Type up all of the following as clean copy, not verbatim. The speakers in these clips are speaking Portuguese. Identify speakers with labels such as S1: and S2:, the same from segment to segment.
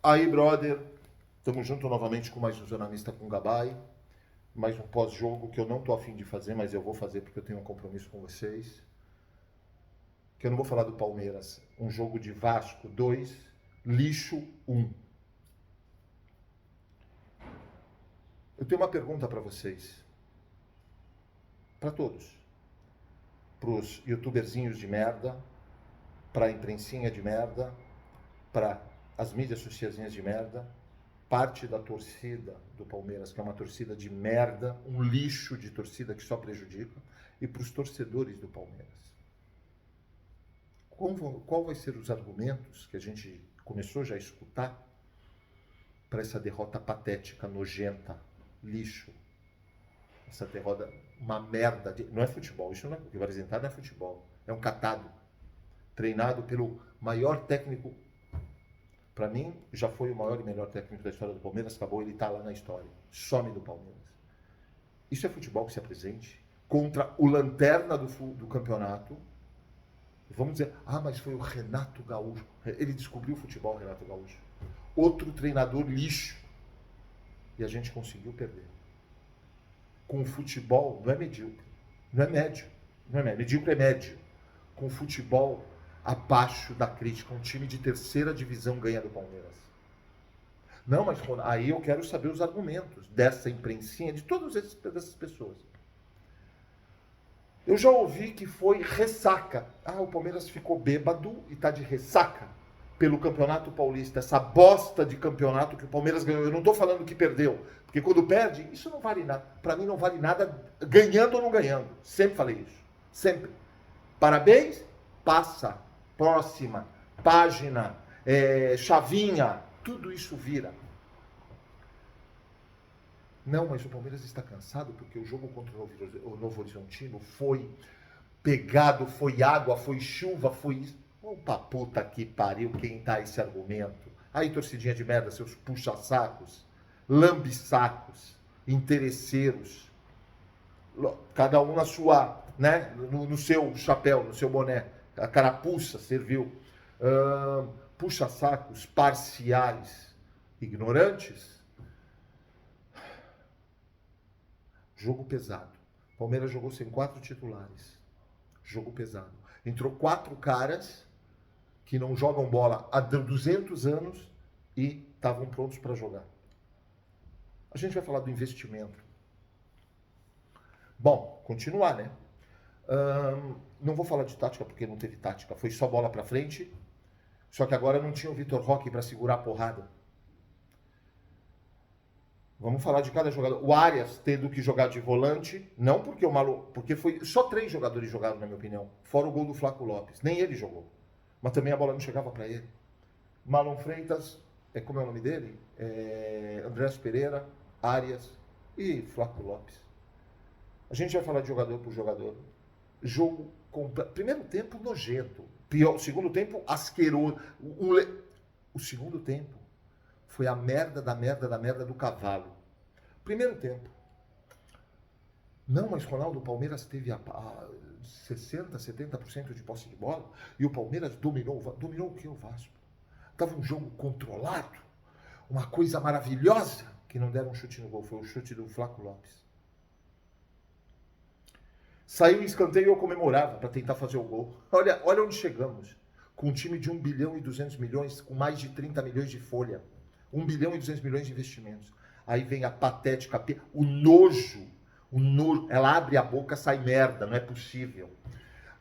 S1: Aí, brother, tamo junto novamente com mais um Jornalista com Gabay. Mais um pós-jogo que eu não tô afim de fazer, mas eu vou fazer porque eu tenho um compromisso com vocês. Que eu não vou falar do Palmeiras. Um jogo de Vasco 2, lixo 1. Eu tenho uma pergunta para vocês. Para todos. Pros youtuberzinhos de merda, pra imprensinha de merda, para as mídias sociaisinhas de merda, parte da torcida do Palmeiras, que é uma torcida de merda, um lixo de torcida que só prejudica, e para os torcedores do Palmeiras. Qual vai ser os argumentos que a gente começou já a escutar para essa derrota patética, nojenta, lixo? Essa derrota, uma merda. Não é futebol, isso não é, o que vai apresentar não é futebol, é um catado. Treinado pelo maior técnico, para mim, já foi o maior e melhor técnico da história do Palmeiras, acabou, ele está lá na história. Some do Palmeiras. Isso é futebol que se apresente contra o lanterna do campeonato. Vamos dizer, mas foi o Renato Gaúcho. Ele descobriu o futebol, Renato Gaúcho. Outro treinador lixo. E a gente conseguiu perder. Com o futebol, não é medíocre, não é médio. Não é médio. Medíocre é médio. Com o futebol abaixo da crítica, um time de terceira divisão ganha do Palmeiras. Não, mas aí eu quero saber os argumentos dessa imprensinha, de todas essas pessoas. Eu já ouvi que foi ressaca. O Palmeiras ficou bêbado e está de ressaca pelo Campeonato Paulista. Essa bosta de campeonato que o Palmeiras ganhou. Eu não estou falando que perdeu, porque quando perde, isso não vale nada. Para mim não vale nada ganhando ou não ganhando. Sempre falei isso. Sempre. Parabéns, passa. Próxima, página, chavinha, tudo isso vira. Não, mas o Palmeiras está cansado porque o jogo contra o Novo Horizontino foi pegado, foi água, foi chuva, foi isso. Opa, puta que pariu, quem dá esse argumento? Aí, torcidinha de merda, seus puxa-sacos, lambe-sacos, interesseiros, cada um na sua, né, no seu chapéu, no seu boné. A carapuça serviu. Puxa-sacos parciais, ignorantes. Jogo pesado. Palmeiras jogou sem 4 titulares. Jogo pesado. Entrou 4 caras que não jogam bola há 200 anos e estavam prontos para jogar. A gente vai falar do investimento. Bom, continuar, né? Não vou falar de tática porque não teve tática, foi só bola para frente. Só que agora não tinha o Vitor Roque para segurar a porrada. Vamos falar de cada jogador. O Arias tendo que jogar de volante, não porque o Malu, porque foi só 3 jogadores jogaram, na minha opinião, fora o gol do Flaco Lopes. Nem ele jogou, mas também a bola não chegava para ele. Marlon Freitas, como é o nome dele? Andrés Pereira, Arias e Flaco Lopes. A gente vai falar de jogador por jogador. Jogo primeiro tempo nojento, pior, segundo tempo asqueroso. O segundo tempo foi a merda do cavalo. Primeiro tempo. Não, mas Ronaldo, o Palmeiras teve 60, 70% de posse de bola e o Palmeiras dominou o que o Vasco? Tava um jogo controlado, uma coisa maravilhosa, que não deram um chute no gol, foi o chute do Flaco Lopes. Saiu em escanteio e eu comemorava para tentar fazer o gol. Olha onde chegamos. Com um time de 1 bilhão e 200 milhões, com mais de 30 milhões de folha. 1 bilhão e 200 milhões de investimentos. Aí vem a patética, o nojo. Ela abre a boca, sai merda, não é possível.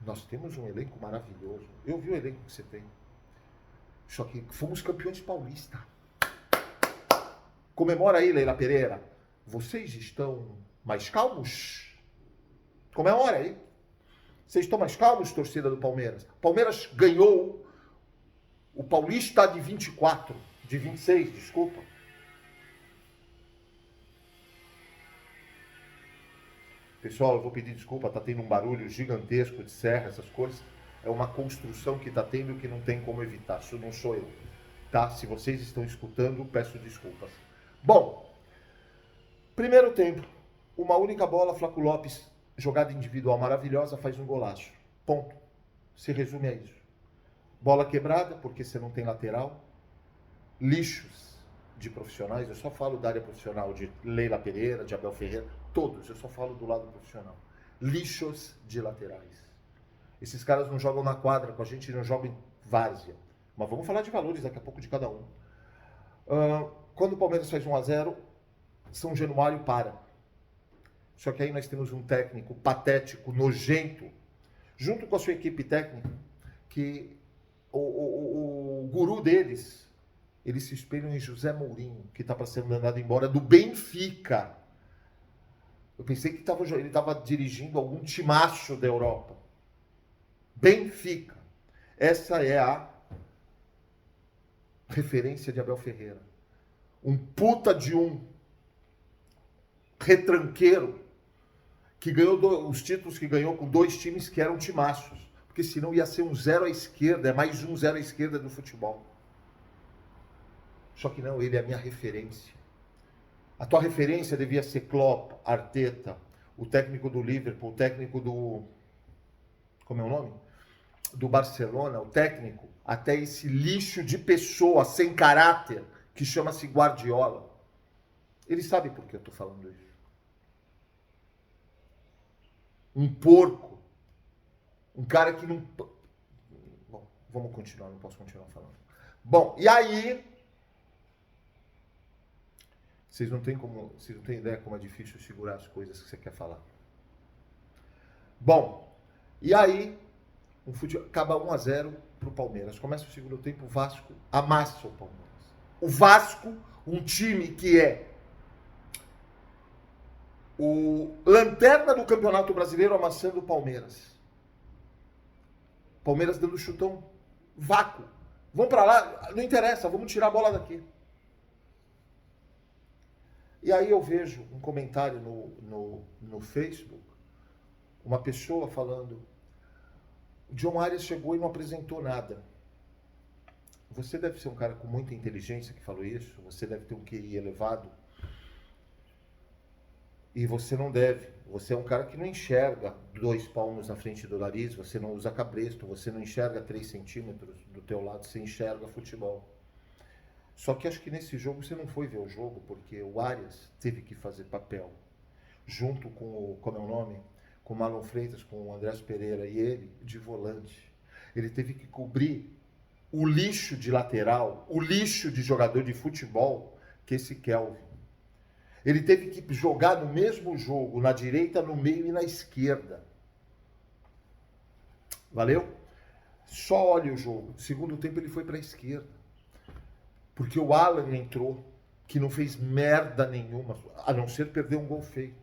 S1: Nós temos um elenco maravilhoso. Eu vi o elenco que você tem. Só que fomos campeões paulista. Comemora aí, Leila Pereira. Vocês estão mais calmos? Comemora aí. Vocês estão mais calmos, torcida do Palmeiras? Palmeiras ganhou o Paulista de 24, de 26, desculpa. Pessoal, eu vou pedir desculpa, tá tendo um barulho gigantesco de serra, essas coisas. É uma construção que tá tendo que não tem como evitar. Isso não sou eu, tá? Se vocês estão escutando, peço desculpas. Bom, primeiro tempo, uma única bola, Flaco Lopes, jogada individual maravilhosa, faz um golaço. Ponto. Se resume a isso. Bola quebrada, porque você não tem lateral. lixos de profissionais, eu só falo da área profissional de Leila Pereira, de Abel Ferreira, todos, eu só falo do lado profissional. Lixos de laterais. Esses caras não jogam na quadra com a gente, não jogam em várzea. Mas vamos falar de valores daqui a pouco de cada um. Quando o Palmeiras faz 1-0, São Januário para. Só que aí nós temos um técnico patético, nojento, junto com a sua equipe técnica, que o guru deles, eles se espelham em José Mourinho, que está para ser mandado embora do Benfica. Eu pensei que ele estava dirigindo algum timaço da Europa. Benfica. Essa é a referência de Abel Ferreira. Um puta de um retranqueiro que ganhou os títulos que ganhou com 2 times que eram timaços. Porque senão ia ser um 0 à esquerda, é mais um 0 à esquerda do futebol. Só que não, ele é a minha referência. A tua referência devia ser Klopp, Arteta, o técnico do Liverpool, o técnico do... Como é o nome? Do Barcelona, o técnico, até esse lixo de pessoa sem caráter que chama-se Guardiola. Ele sabe por que eu estou falando isso. Um porco. Um cara que não... Bom, vamos continuar, não posso continuar falando. Bom, e aí... Vocês não têm ideia como é difícil segurar as coisas que você quer falar. Bom, e aí... acaba 1-0 para o Palmeiras. Começa o segundo tempo, o Vasco amassa o Palmeiras. O Vasco, um time que é o lanterna do Campeonato Brasileiro, amassando o Palmeiras. Palmeiras dando chutão, vácuo. Vamos para lá, não interessa, vamos tirar a bola daqui. E aí eu vejo um comentário no Facebook, uma pessoa falando... O John Arias chegou e não apresentou nada. Você deve ser um cara com muita inteligência que falou isso. Você deve ter um QI elevado. E você não deve. Você é um cara que não enxerga 2 palmos na frente do nariz. Você não usa cabresto. Você não enxerga 3 centímetros do teu lado. Você enxerga futebol. Só que acho que nesse jogo você não foi ver o jogo, porque o Arias teve que fazer papel. Junto com o... Como é o nome? Com o Marlon Freitas, com o Andrés Pereira e ele, de volante. Ele teve que cobrir o lixo de lateral, o lixo de jogador de futebol, que esse Kelvin. Ele teve que jogar no mesmo jogo, na direita, no meio e na esquerda. Valeu? Só olha o jogo. Segundo tempo ele foi para a esquerda. Porque o Alan entrou, que não fez merda nenhuma, a não ser perder um gol feito.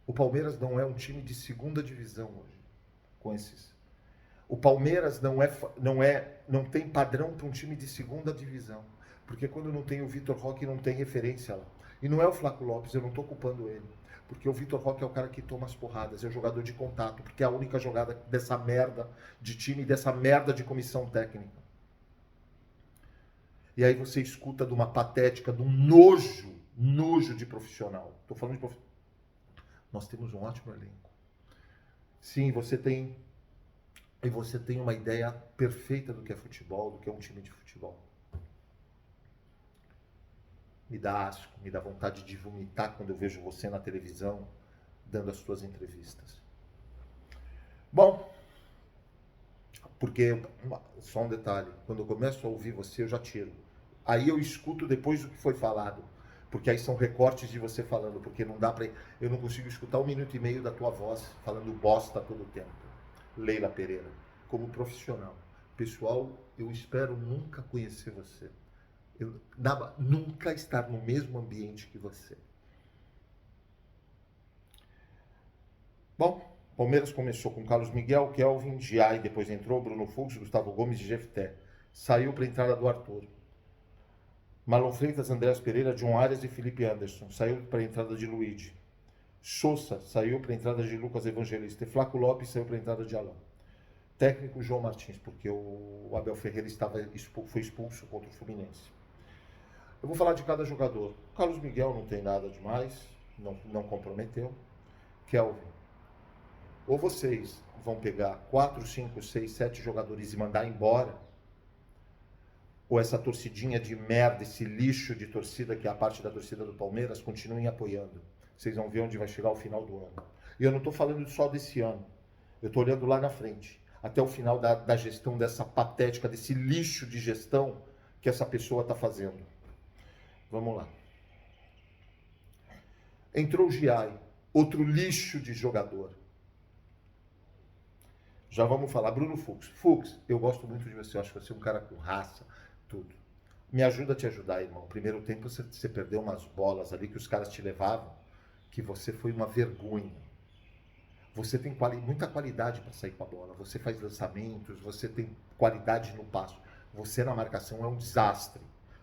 S1: O Palmeiras não é um time de segunda divisão hoje, com esses. O Palmeiras não tem padrão para um time de segunda divisão, porque quando não tem o Vitor Roque não tem referência lá. E não é o Flaco Lopes, eu não estou culpando ele, porque o Vitor Roque é o cara que toma as porradas, é o jogador de contato, porque é a única jogada dessa merda de time, dessa merda de comissão técnica. E aí você escuta de uma patética, de um nojo de profissional. Estou falando de profissional. Nós temos um ótimo elenco. Sim, você tem uma ideia perfeita do que é futebol, do que é um time de futebol. Me dá asco, me dá vontade de vomitar quando eu vejo você na televisão dando as suas entrevistas. Bom, porque, só um detalhe, quando eu começo a ouvir você, eu já tiro. Aí eu escuto depois do que foi falado. Porque aí são recortes de você falando, porque não dá pra... Eu não consigo escutar 1 minuto e meio da tua voz falando bosta todo o tempo. Leila Pereira, como profissional. Pessoal, eu espero nunca conhecer você. Nunca estar no mesmo ambiente que você. Bom, Palmeiras começou com Carlos Miguel, Kelvin, Giai, depois entrou Bruno Fux, Gustavo Gomes e Jefté. Saiu para a entrada do Arthur. Marlon Freitas, Andrés Pereira, John Arias e Felipe Anderson. Saiu para a entrada de Luigi. Sousa saiu para a entrada de Lucas Evangelista. E Flaco Lopes saiu para a entrada de Alain. Técnico João Martins, porque o Abel Ferreira foi expulso contra o Fluminense. Eu vou falar de cada jogador. Carlos Miguel não tem nada demais, não comprometeu. Kelvin, Ou vocês vão pegar 4, 5, 6, 7 jogadores e mandar embora, ou essa torcidinha de merda, esse lixo de torcida, que é a parte da torcida do Palmeiras, continuem apoiando. Vocês vão ver onde vai chegar o final do ano. E eu não estou falando só desse ano. Eu estou olhando lá na frente. Até o final da gestão dessa patética, desse lixo de gestão que essa pessoa está fazendo. Vamos lá. Entrou o Giai, outro lixo de jogador. Já vamos falar. Bruno Fux. Fux, eu gosto muito de você. Eu acho que você é um cara com raça, tudo. Me ajuda a te ajudar, irmão. Primeiro tempo você perdeu umas bolas ali que os caras te levavam, que você foi uma vergonha. Você tem muita qualidade para sair com a bola. Você faz lançamentos, você tem qualidade no passo. Você na marcação é um desastre.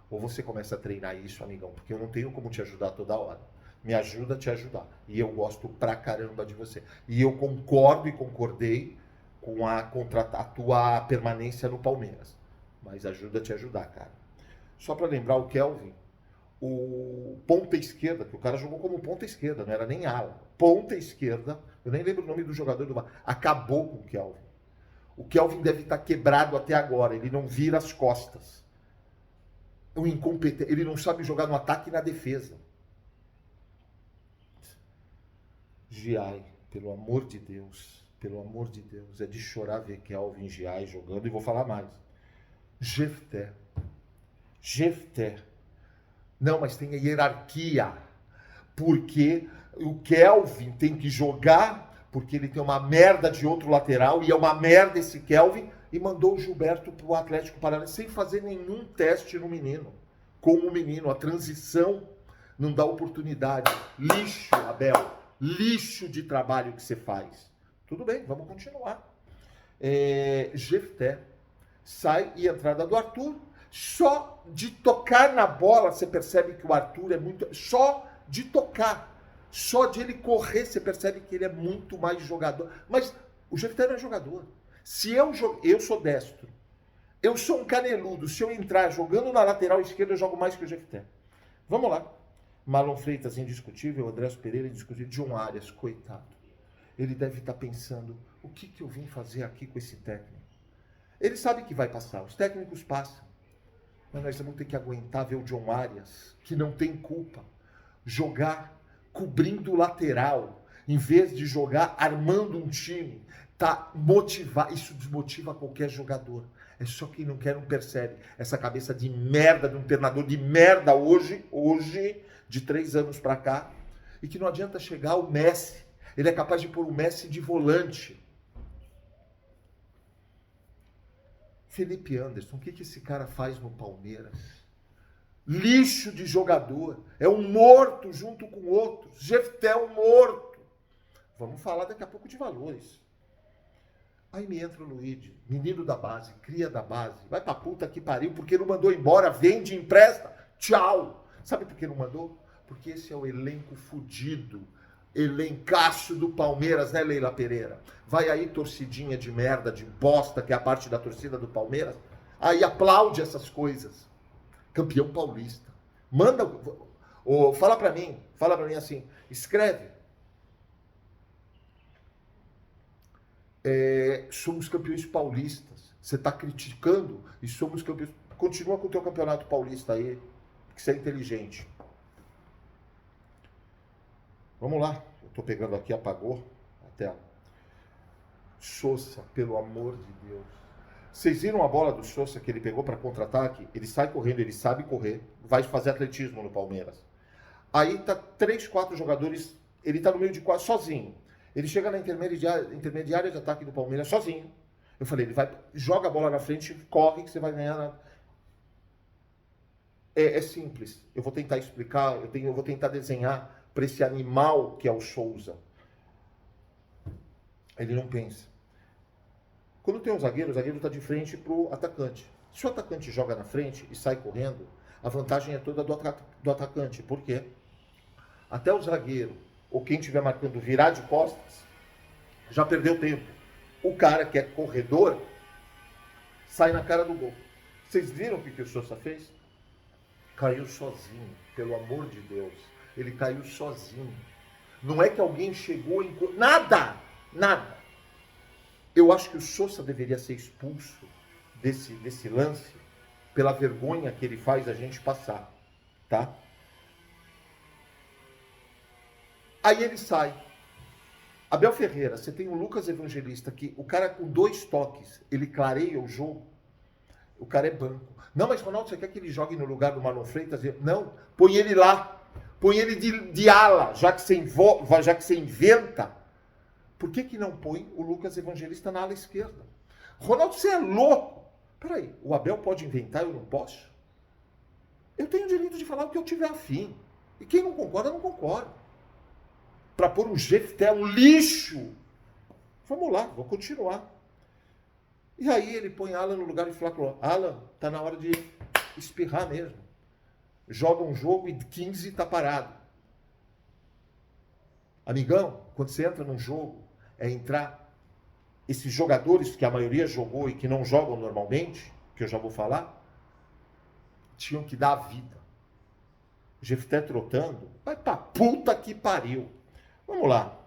S1: Ou você começa a treinar isso, amigão, porque eu não tenho como te ajudar toda hora. Me ajuda a te ajudar. E eu gosto pra caramba de você. E eu concordo e concordei com a tua permanência no Palmeiras. Mas ajuda a te ajudar, cara. Só para lembrar o Kelvin, o ponta esquerda, que o cara jogou como ponta esquerda, não era nem ala. Ponta esquerda, eu nem lembro o nome do jogador do acabou com o Kelvin. O Kelvin deve estar quebrado até agora, ele não vira as costas. Um incompetente, ele não sabe jogar no ataque e na defesa. Giai, pelo amor de Deus, é de chorar ver Kelvin Giai jogando, e vou falar mais. Jefté. Não, mas tem a hierarquia, porque o Kelvin tem que jogar, porque ele tem uma merda de outro lateral, e é uma merda esse Kelvin, e mandou o Gilberto pro Atlético Paranaense sem fazer nenhum teste no menino. Com o menino, a transição não dá oportunidade. Lixo, Abel, lixo de trabalho que você faz. Tudo bem, vamos continuar. Jefté, sai e entrada do Arthur. Só de tocar na bola, você percebe que o Arthur é muito... Só de tocar, só de ele correr, você percebe que ele é muito mais jogador. Mas o Jefté não é jogador. Se eu sou destro, eu sou um caneludo. Se eu entrar jogando na lateral esquerda, eu jogo mais que o Jefté. Vamos lá. Marlon Freitas, indiscutível. Andrés Pereira, indiscutível. John Arias, coitado. Ele deve estar pensando, o que eu vim fazer aqui com esse técnico? Ele sabe que vai passar. Os técnicos passam. Mas nós vamos ter que aguentar ver o John Arias, que não tem culpa, jogar cobrindo o lateral, em vez de jogar armando um time. Tá motivado. Isso desmotiva qualquer jogador. É só quem não quer não percebe. Essa cabeça de merda, de um treinador de merda hoje, de 3 anos para cá, e que não adianta chegar o Messi. Ele é capaz de pôr o Messi de volante. Felipe Anderson, o que esse cara faz no Palmeiras? Lixo de jogador. É um morto junto com outros. Jefté é um morto. Vamos falar daqui a pouco de valores. Aí me entra o Luigi, menino da base, cria da base. Vai pra puta que pariu, porque não mandou embora, vende, empresta. Tchau. Sabe por que não mandou? Porque esse é o elenco fudido. Elencaço do Palmeiras, né, Leila Pereira? Vai aí, torcidinha de merda, de bosta, que é a parte da torcida do Palmeiras. Aí aplaude essas coisas. Campeão paulista. Manda, fala pra mim assim, escreve. Somos campeões paulistas. Você tá criticando e somos campeões. Continua com o teu campeonato paulista aí, que você é inteligente. Vamos lá, eu tô pegando aqui, apagou a tela. Sousa, pelo amor de Deus. Vocês viram a bola do Sousa que ele pegou para contra-ataque? Ele sai correndo, ele sabe correr, vai fazer atletismo no Palmeiras. Aí tá 3, 4 jogadores, ele tá no meio de quase sozinho. Ele chega na intermediária de ataque do Palmeiras sozinho. Eu falei, ele vai, joga a bola na frente, corre que você vai ganhar. É simples. Eu vou tentar explicar, eu vou tentar desenhar para esse animal que é o Sousa. Ele não pensa. Quando tem um zagueiro, o zagueiro está de frente para o atacante. Se o atacante joga na frente e sai correndo, a vantagem é toda do atacante. Por quê? Até o zagueiro, ou quem estiver marcando, virar de costas, já perdeu tempo. O cara que é corredor, sai na cara do gol. Vocês viram o que o Sousa fez? Caiu sozinho, pelo amor de Deus. Ele caiu sozinho. Não é que alguém chegou em... Nada! Nada. Eu acho que o Sousa deveria ser expulso desse lance pela vergonha que ele faz a gente passar, tá? Aí ele sai. Abel Ferreira, você tem o Lucas Evangelista, que o cara com 2 toques, ele clareia o jogo, o cara é banco. Não, mas Ronaldo, você quer que ele jogue no lugar do Marlon Freitas? Não, põe ele lá. Põe ele de ala, já que você inventa. Por que não põe o Lucas Evangelista na ala esquerda? Ronaldo, você é louco. Peraí, o Abel pode inventar, eu não posso? Eu tenho o direito de falar o que eu tiver afim. E quem não concorda, não concorda. Para pôr um Jefté, um lixo. Vamos lá, vou continuar. E aí ele põe Alan no lugar de Flávio. Alan, tá na hora de espirrar mesmo. Joga um jogo e 15 tá parado. Amigão, quando você entra num jogo, é entrar esses jogadores que a maioria jogou e que não jogam normalmente, que eu já vou falar, tinham que dar a vida. Jefté trotando, vai pra puta que pariu. Vamos lá.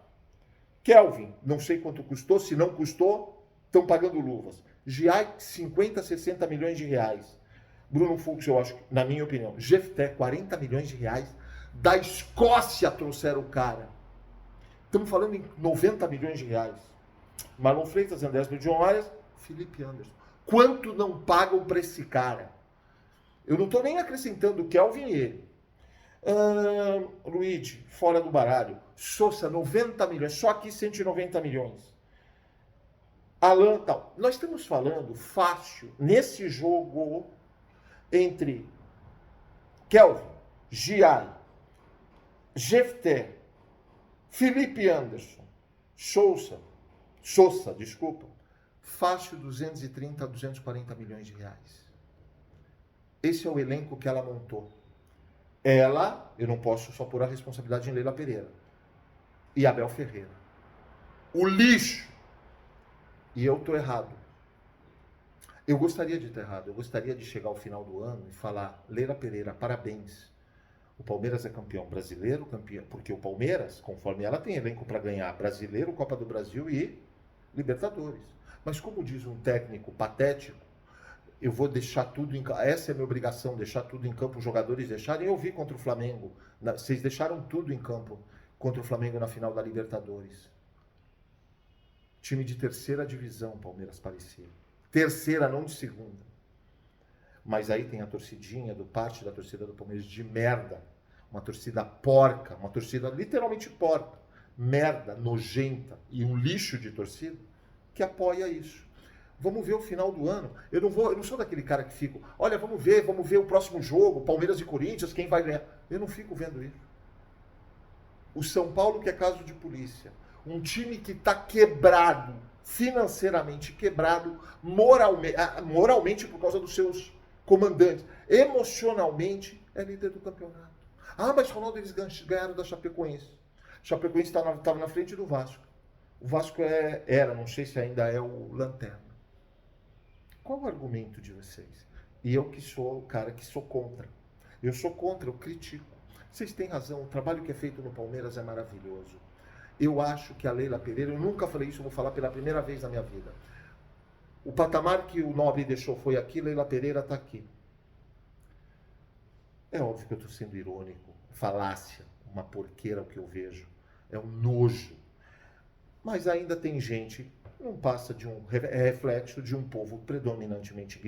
S1: Kelvin, não sei quanto custou, se não custou, estão pagando luvas. Giai, 50, 60 milhões de reais. Bruno Fux, eu acho, na minha opinião. Jefté, 40 milhões de reais. Da Escócia trouxeram o cara. Estamos falando em 90 milhões de reais. Marlon Freitas, Andrés John Arias, Felipe Anderson. Quanto não pagam para esse cara? Eu não estou nem acrescentando o Kelvin e ele. Luigi, fora do baralho. Sousa, 90 milhões. Só aqui 190 milhões. Alan, tal. Nós estamos falando fácil, nesse jogo, entre Kelvin, Giai, Jefté, Felipe Anderson, Sousa, desculpa, fácil 230 a 240 milhões de reais. Esse é o elenco que ela montou. Ela, eu não posso só pôr a responsabilidade em Leila Pereira. E Abel Ferreira. O lixo. E eu estou errado. Eu gostaria de estar errado. Eu gostaria de chegar ao final do ano e falar, Leila Pereira, parabéns. O Palmeiras é campeão brasileiro, campeão, porque o Palmeiras, conforme ela tem elenco para ganhar brasileiro, Copa do Brasil e Libertadores. Mas como diz um técnico patético, eu vou deixar tudo em campo. Essa é a minha obrigação, deixar tudo em campo, os jogadores deixarem. Eu vi contra o Flamengo. Vocês deixaram tudo em campo contra o Flamengo na final da Libertadores. Time de terceira divisão, Palmeiras parecia. Terceira, não de segunda. Mas aí tem a torcidinha, parte da torcida do Palmeiras de merda. Uma torcida porca, uma torcida literalmente porca. Merda, nojenta e um lixo de torcida que apoia isso. Vamos ver o final do ano. Eu não sou daquele cara que fico, olha, vamos ver o próximo jogo, Palmeiras e Corinthians, quem vai ganhar. Eu não fico vendo isso. O São Paulo, que é caso de polícia. Um time que está quebrado, financeiramente quebrado, moralmente por causa dos seus comandantes. Emocionalmente, é líder do campeonato. Ah, mas Ronaldo, eles ganharam da Chapecoense. Chapecoense estava na frente do Vasco. O Vasco era, não sei se ainda é o lanterna. Qual o argumento de vocês? E eu que sou o cara que sou contra. Eu sou contra, eu critico. Vocês têm razão, o trabalho que é feito no Palmeiras é maravilhoso. Eu acho que a Leila Pereira, eu nunca falei isso, eu vou falar pela primeira vez na minha vida. O patamar que o Nobre deixou foi aqui, Leila Pereira está aqui. É óbvio que eu estou sendo irônico, falácia, uma porqueira o que eu vejo. É um nojo. Mas ainda tem gente, não passa de reflexo de um povo predominantemente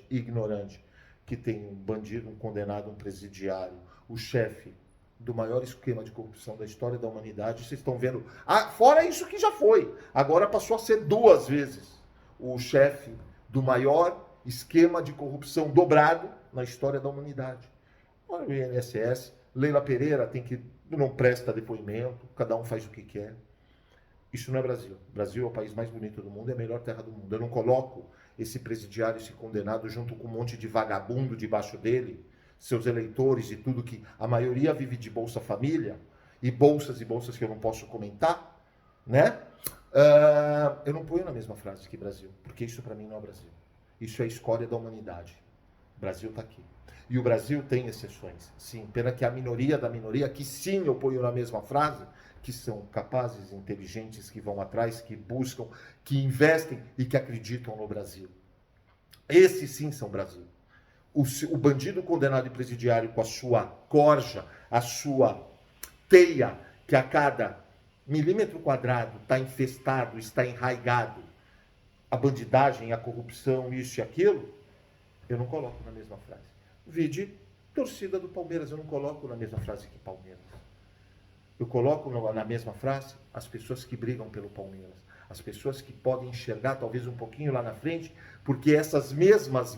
S1: ignorante, que tem um bandido, um condenado, um presidiário, o chefe do maior esquema de corrupção da história da humanidade. Vocês estão vendo, fora isso que já foi, agora passou a ser 2 vezes o chefe do maior esquema de corrupção dobrado na história da humanidade. Olha o INSS, Leila Pereira não presta depoimento, cada um faz o que quer. Isso não é Brasil. O Brasil é o país mais bonito do mundo, é a melhor terra do mundo. Eu não coloco esse presidiário, esse condenado, junto com um monte de vagabundo debaixo dele, seus eleitores e tudo que a maioria vive de Bolsa Família, e bolsas que eu não posso comentar, né? Eu não ponho na mesma frase que Brasil, porque isso para mim não é Brasil. Isso é a escória da humanidade. O Brasil está aqui. E o Brasil tem exceções, sim. Pena que a minoria da minoria, que sim, eu ponho na mesma frase, que são capazes, inteligentes, que vão atrás, que buscam, que investem e que acreditam no Brasil. Esses sim são Brasil. O bandido condenado e presidiário com a sua corja, a sua teia, que a cada milímetro quadrado está infestado, está enraigado, a bandidagem, a corrupção, isso e aquilo, eu não coloco na mesma frase. Vide torcida do Palmeiras, eu não coloco na mesma frase que Palmeiras. Eu coloco na mesma frase as pessoas que brigam pelo Palmeiras, as pessoas que podem enxergar talvez um pouquinho lá na frente, porque essas mesmas,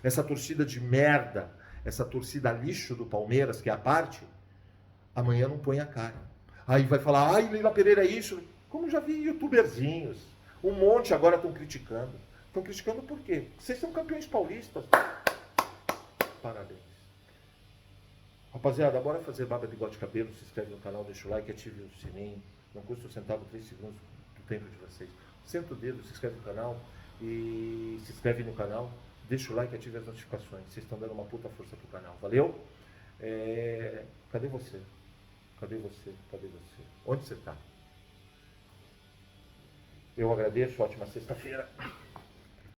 S1: essa torcida de merda, essa torcida lixo do Palmeiras, que é a parte, amanhã não põe a cara. Aí vai falar, ai, Leila Pereira é isso. Como já vi youtuberzinhos, um monte agora estão criticando. Estão criticando por quê? Vocês são campeões paulistas. Parabéns. Rapaziada, bora fazer barba, bigode de cabelo. Se inscreve no canal, deixa o like, ative o sininho. Não custa um centavo, 3 segundos do tempo de vocês. Senta o dedo, se inscreve no canal e se inscreve no canal. Deixa o like, ative as notificações. Vocês estão dando uma puta força pro canal. Valeu? Cadê você? Cadê você? Cadê você? Onde você está? Eu agradeço, ótima sexta-feira.